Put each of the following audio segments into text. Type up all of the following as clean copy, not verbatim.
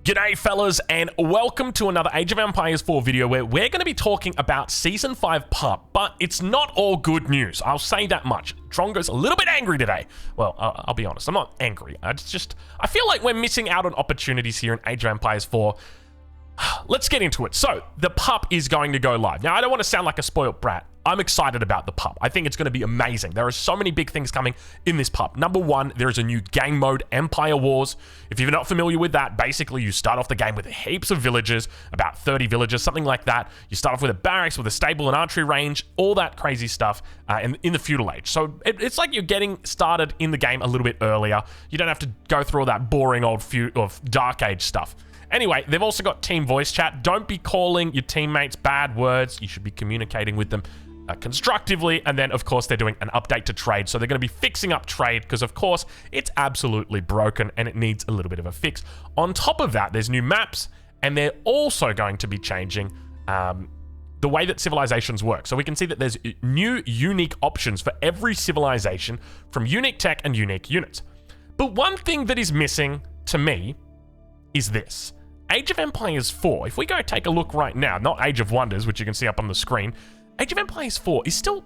G'day fellas, and welcome to another Age of Empires 4 video where we're going to be talking about Season 5 pup, but it's not all good news, I'll say that much. Drongo's a little bit angry today. Well, I'll be honest, I'm not angry. I feel like we're missing out on opportunities here in Age of Empires 4. Let's get into it. So, the pup is going to go live. Now, I don't want to sound like a spoiled brat. I'm excited about the pup. I think it's going to be amazing. There are so many big things coming in this pup. Number one, there is a new game mode, Empire Wars. If you're not familiar with that, basically you start off the game with heaps of villages, about 30 villages, something like that. You start off with a barracks, with a stable and archery range, all that crazy stuff in the feudal age. So it's like you're getting started in the game a little bit earlier. You don't have to go through all that boring old dark age stuff. Anyway, they've also got team voice chat. Don't be calling your teammates bad words. You should be communicating with them constructively. And then, of course, they're doing an update to trade. So they're going to be fixing up trade because, of course, it's absolutely broken and it needs a little bit of a fix. On top of that, there's new maps, and they're also going to be changing the way that civilizations work. So we can see that there's new unique options for every civilization from unique tech and unique units. But one thing that is missing to me is this. Age of Empires 4, if we go take a look right now, not Age of Wonders, which you can see up on the screen, Age of Empires 4 is still,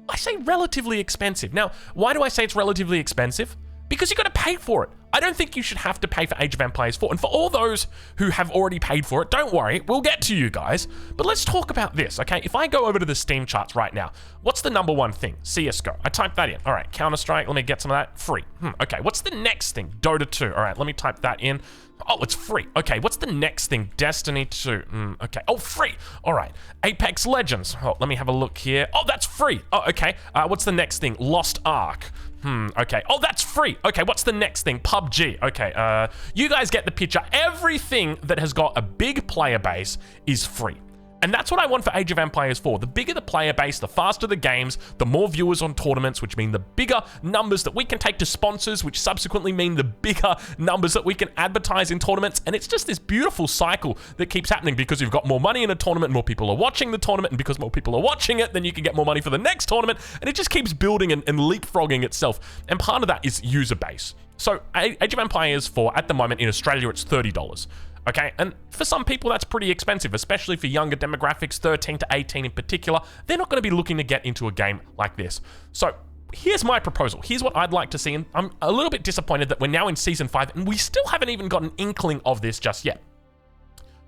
I say, relatively expensive. Now, why do I say it's relatively expensive? Because you got to pay for it. I don't think you should have to pay for Age of Empires 4. And for all those who have already paid for it, don't worry, we'll get to you guys. But let's talk about this, okay? If I go over to the Steam charts right now, what's the number one thing? CSGO. I type that in. All right, Counter-Strike, let me get some of that. Free. Okay, what's the next thing? Dota 2. All right, let me type that in. Oh, it's free. Okay, what's the next thing? Destiny 2. Okay. Oh, free. All right. Apex Legends. Oh, let me have a look here. Oh, that's free. Oh, okay. What's the next thing? Lost Ark. Okay. Oh, that's free. Okay, what's the next thing? PUBG. Okay, you guys get the picture. Everything that has got a big player base is free. And that's what I want for Age of Empires 4. The bigger the player base, the faster the games, the more viewers on tournaments, which mean the bigger numbers that we can take to sponsors, which subsequently mean the bigger numbers that we can advertise in tournaments. And it's just this beautiful cycle that keeps happening because you've got more money in a tournament, more people are watching the tournament, and because more people are watching it, then you can get more money for the next tournament, and it just keeps building and leapfrogging itself. And part of that is user base. So Age of Empires 4, at the moment in Australia, it's $30. Okay, and for some people that's pretty expensive, especially for younger demographics, 13 to 18 in particular. They're not going to be looking to get into a game like this. So here's my proposal. Here's what I'd like to see, and I'm a little bit disappointed that we're now in Season 5 and we still haven't even got an inkling of this just yet.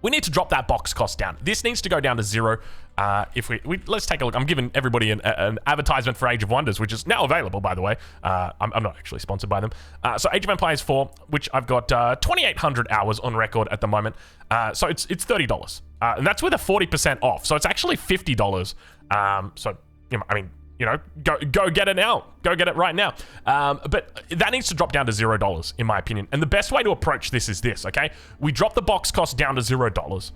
We need to drop that box cost down. This needs to go down to 0. If we let's take a look. I'm giving everybody an advertisement for Age of Wonders, which is now available, by the way. I'm not actually sponsored by them. So Age of Empires 4, which I've got 2,800 hours on record at the moment. So it's $30, and that's with a 40% off. So it's actually $50. So go get it now. Go get it right now. But that needs to drop down to $0, in my opinion. And the best way to approach this is this, okay? We drop the box cost down to $0,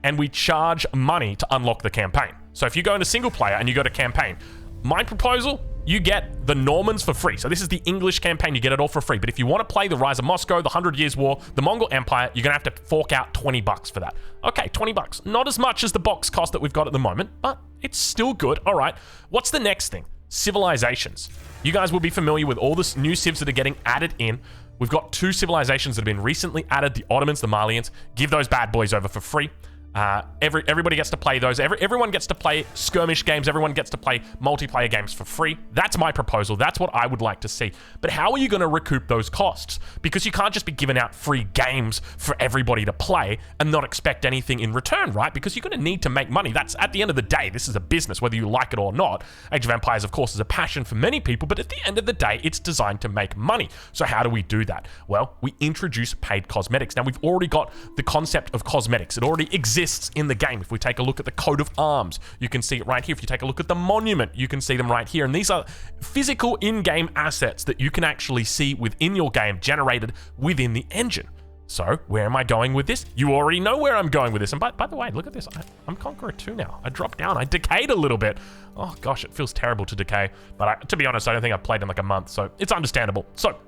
and we charge money to unlock the campaign. So if you go into single player and you go to campaign, my proposal, you get the Normans for free. So this is the English campaign, you get it all for free. But if you want to play the Rise of Moscow, the 100 Years' War, the Mongol Empire, you're going to have to fork out $20 for that. Okay, $20. Not as much as the box cost that we've got at the moment, but it's still good. All right, what's the next thing? Civilizations. You guys will be familiar with all the new civs that are getting added in. We've got 2 civilizations that have been recently added, the Ottomans, the Malians. Give those bad boys over for free. Everybody gets to play those. Everyone gets to play skirmish games. Everyone gets to play multiplayer games for free. That's my proposal. That's what I would like to see. But how are you going to recoup those costs? Because you can't just be giving out free games for everybody to play and not expect anything in return, right? Because you're going to need to make money. That's, at the end of the day, this is a business, whether you like it or not. Age of Empires, of course, is a passion for many people, but at the end of the day, it's designed to make money. So how do we do that? Well, we introduce paid cosmetics. Now, we've already got the concept of cosmetics. It already exists in the game. If we take a look at the coat of arms, you can see it right here. If you take a look at the monument, you can see them right here. And these are physical in-game assets that you can actually see within your game, generated within the engine. So where am I going with this? You already know where I'm going with this. And by the way, look at this. I'm Conqueror 2 now. I dropped down. I decayed a little bit. Oh gosh, it feels terrible to decay. But to be honest, I don't think I've played in like a month, so it's understandable. So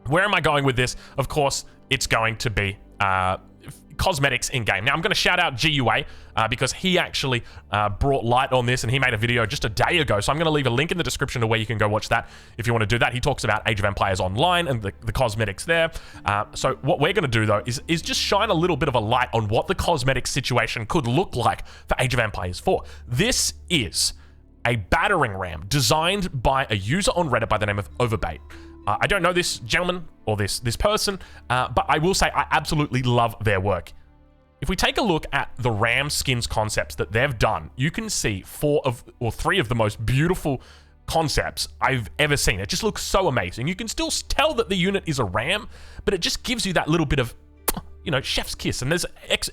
where am I going with this? Of course, it's going to be cosmetics in game. Now, I'm going to shout out GUA because he actually brought light on this, and he made a video just a day ago. So I'm going to leave a link in the description to where you can go watch that if you want to do that. He talks about Age of Empires Online and the cosmetics there. So what we're going to do, though, is just shine a little bit of a light on what the cosmetic situation could look like for Age of Empires 4. This is a battering ram designed by a user on Reddit by the name of Overbait. I don't know this gentleman or this person, but I will say I absolutely love their work. If we take a look at the ram skins concepts that they've done, you can see 3 of the most beautiful concepts I've ever seen. It just looks so amazing. You can still tell that the unit is a ram, but it just gives you that little bit of, you know, chef's kiss. And there's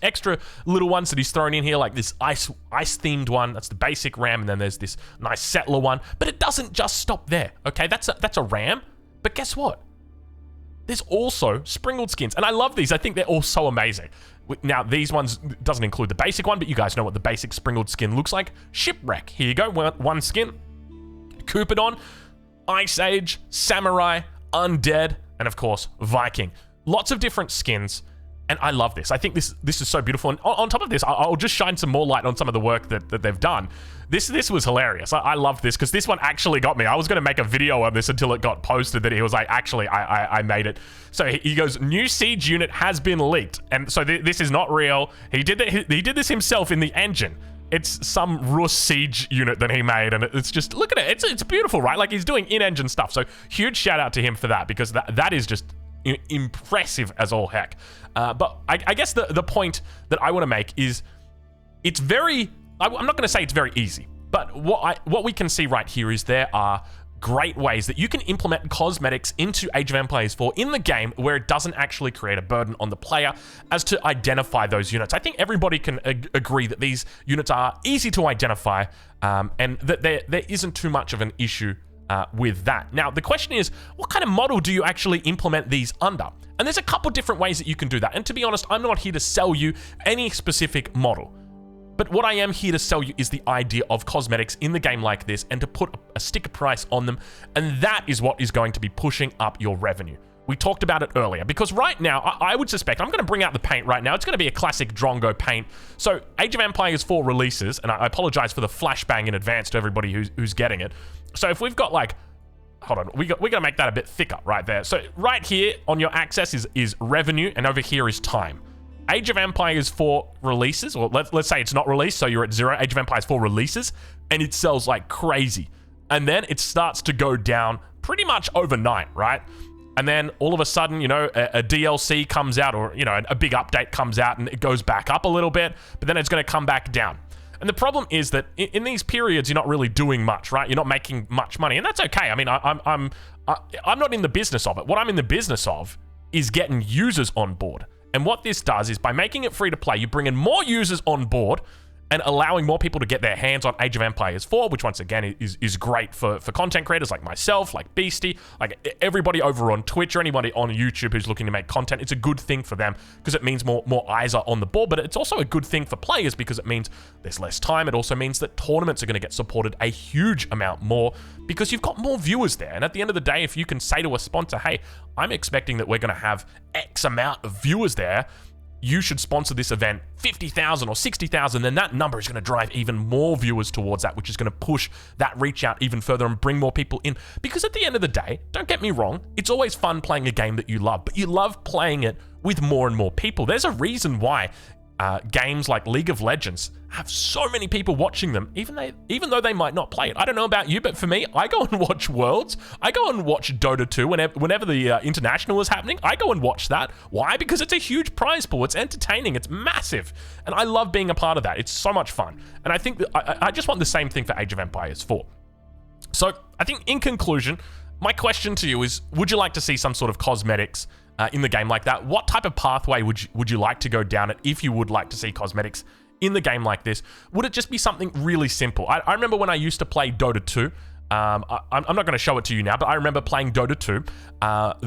extra little ones that he's thrown in here, like this ice themed one. That's the basic ram, and then there's this nice settler one. But it doesn't just stop there. Okay, that's a ram. But guess what? There's also sprinkled skins, and I love these. I think they're all so amazing. Now, these ones doesn't include the basic one, but you guys know what the basic sprinkled skin looks like. Shipwreck. Here you go. One skin. Cupidon, Ice Age, Samurai, Undead, and of course, Viking. Lots of different skins. And I love this. I think this is so beautiful. And on top of this, I'll just shine some more light on some of the work that they've done. This was hilarious. I love this because this one actually got me. I was going to make a video on this until it got posted that he was like, actually, I made it. So he goes, new siege unit has been leaked. And so this is not real. He did this himself in the engine. It's some Rus siege unit that he made, and it's just, look at it. It's beautiful, right? Like, he's doing in-engine stuff. So huge shout out to him for that, because that is just impressive as all heck. But I guess the point that I want to make is it's very, I'm not going to say it's very easy, but what we can see right here is there are great ways that you can implement cosmetics into Age of Empires 4 in the game where it doesn't actually create a burden on the player as to identify those units. I think everybody can agree that these units are easy to identify, and that there isn't too much of an issue with that. Now, the question is, what kind of model do you actually implement these under? And there's a couple different ways that you can do that. And to be honest, I'm not here to sell you any specific model. But what I am here to sell you is the idea of cosmetics in the game like this, and to put a sticker price on them. And that is what is going to be pushing up your revenue. We talked about it earlier, because right now, I would suspect, I'm going to bring out the paint right now. It's going to be a classic Drongo paint. So Age of Empires 4 releases, and I apologize for the flashbang in advance to everybody who's getting it. So if we've got like, hold on, we're going to make that a bit thicker right there. So right here on your axis is revenue, and over here is time. Age of Empires 4 releases, or let's say it's not released, so you're at 0. Age of Empires 4 releases, and it sells like crazy. And then it starts to go down pretty much overnight, right? And then all of a sudden, you know, a DLC comes out, or, you know, a big update comes out, and it goes back up a little bit, but then it's going to come back down. And the problem is that in these periods, you're not really doing much, right? You're not making much money, and that's okay. I mean, I'm not in the business of it. What I'm in the business of is getting users on board. And what this does is, by making it free to play, you bring in more users on board and allowing more people to get their hands on Age of Empires 4, which once again is great for content creators like myself, like Beastie, like everybody over on Twitch, or anybody on YouTube who's looking to make content. It's a good thing for them because it means more eyes are on the board, but it's also a good thing for players because it means there's less time. It also means that tournaments are going to get supported a huge amount more because you've got more viewers there. And at the end of the day, if you can say to a sponsor, hey, I'm expecting that we're going to have X amount of viewers there, you should sponsor this event 50,000 or 60,000, then that number is going to drive even more viewers towards that, which is going to push that reach out even further and bring more people in. Because at the end of the day, don't get me wrong, it's always fun playing a game that you love, but you love playing it with more and more people. There's a reason why games like League of Legends have so many people watching them, even though they might not play it. I don't know about you, but for me, I go and watch Worlds. I go and watch Dota 2 whenever the International is happening. I go and watch that. Why? Because it's a huge prize pool. It's entertaining. It's massive. And I love being a part of that. It's so much fun. And I think that I just want the same thing for Age of Empires 4. So I think in conclusion, my question to you is, would you like to see some sort of cosmetics in the game like that? What type of pathway would you like to go down it if you would like to see cosmetics in the game like this? Would it just be something really simple? I remember when I used to play Dota 2, I'm not going to show it to you now, but I remember playing Dota 2,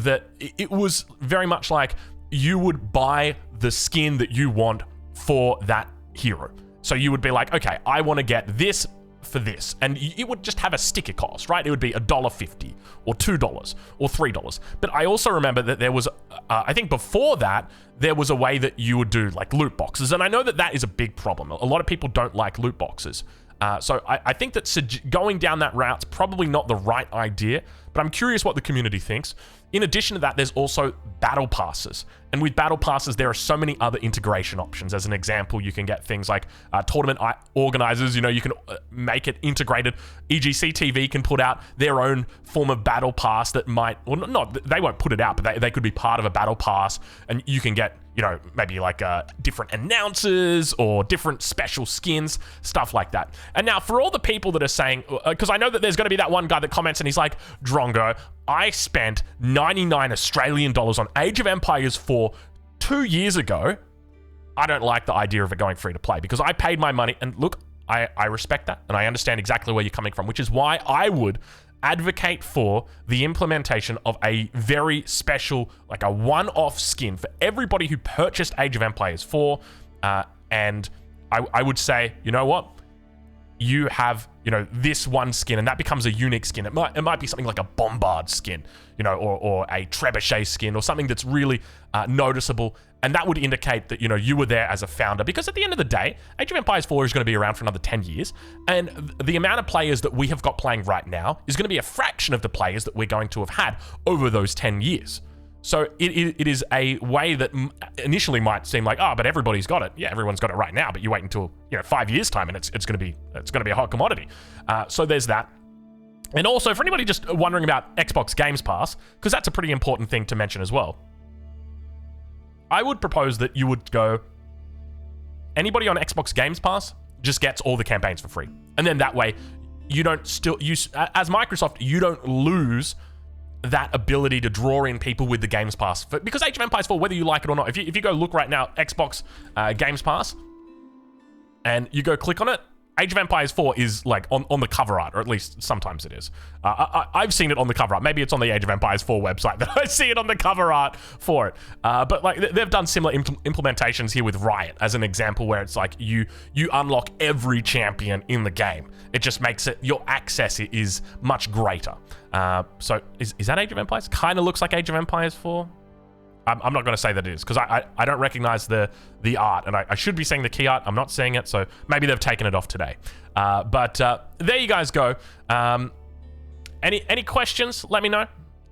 that it was very much like you would buy the skin that you want for that hero. So you would be like, okay, I want to get this for this, and it would just have a sticker cost, right? It would be $1.50 or $2 or $3. But I also remember that there was, I think before that, there was a way that you would do like loot boxes, and I know that that is a big problem. A lot of people don't like loot boxes. So I think that going down that route's probably not the right idea, but I'm curious what the community thinks. In addition to that, there's also battle passes. And with battle passes, there are so many other integration options. As an example, you can get things like tournament organizers, you know, you can make it integrated. EGC TV can put out their own form of battle pass that might, well, not, they won't put it out, but they could be part of a battle pass, and you can get, you know, maybe like different announcers or different special skins, stuff like that. And now for all the people that are saying, because I know that there's going to be that one guy that comments and he's like, Drongo, I spent 99 Australian dollars on Age of Empires 4 2 years ago. I don't like the idea of it going free to play because I paid my money. And look, I respect that and I understand exactly where you're coming from, which is why I would advocate for the implementation of a very special, like a one-off skin for everybody who purchased Age of Empires 4. And I would say, you know what? You have, you know, this one skin, and that becomes a unique skin. It might be something like a Bombard skin, you know, or a Trebuchet skin, or something that's really noticeable, and that would indicate that, you know, you were there as a founder. Because at the end of the day, Age of Empires 4 is going to be around for another 10 years, and the amount of players that we have got playing right now is going to be a fraction of the players that we're going to have had over those 10 years. So it is a way that initially might seem like, oh, but everybody's got it. Yeah, everyone's got it right now, but you wait until, you know, 5 years time and it's going to be a hot commodity. So there's that. And also for anybody just wondering about Xbox Games Pass, because that's a pretty important thing to mention as well, I would propose that you would go, anybody on Xbox Games Pass just gets all the campaigns for free. And then that way you don't as Microsoft, you don't lose that ability to draw in people with the Games Pass. Because Age of Empires 4, whether you like it or not, if you go look right now, Xbox Games Pass, and you go click on it, Age of Empires 4 is like on the cover art, or at least sometimes it is. I've seen it on the cover art. Maybe it's on the Age of Empires 4 website that I see it on the cover art for it. But like they've done similar implementations here with Riot as an example, where it's like you unlock every champion in the game. It just makes it, your access is much greater. So is that Age of Empires? Kind of looks like Age of Empires 4. I'm not going to say that it is, because I don't recognize the art, and I should be seeing the key art. I'm not seeing it, so maybe they've taken it off today. But there you guys go. Any questions? Let me know.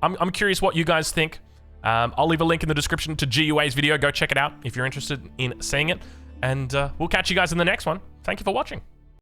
I'm curious what you guys think. I'll leave a link in the description to GUA's video. Go check it out if you're interested in seeing it. And we'll catch you guys in the next one. Thank you for watching.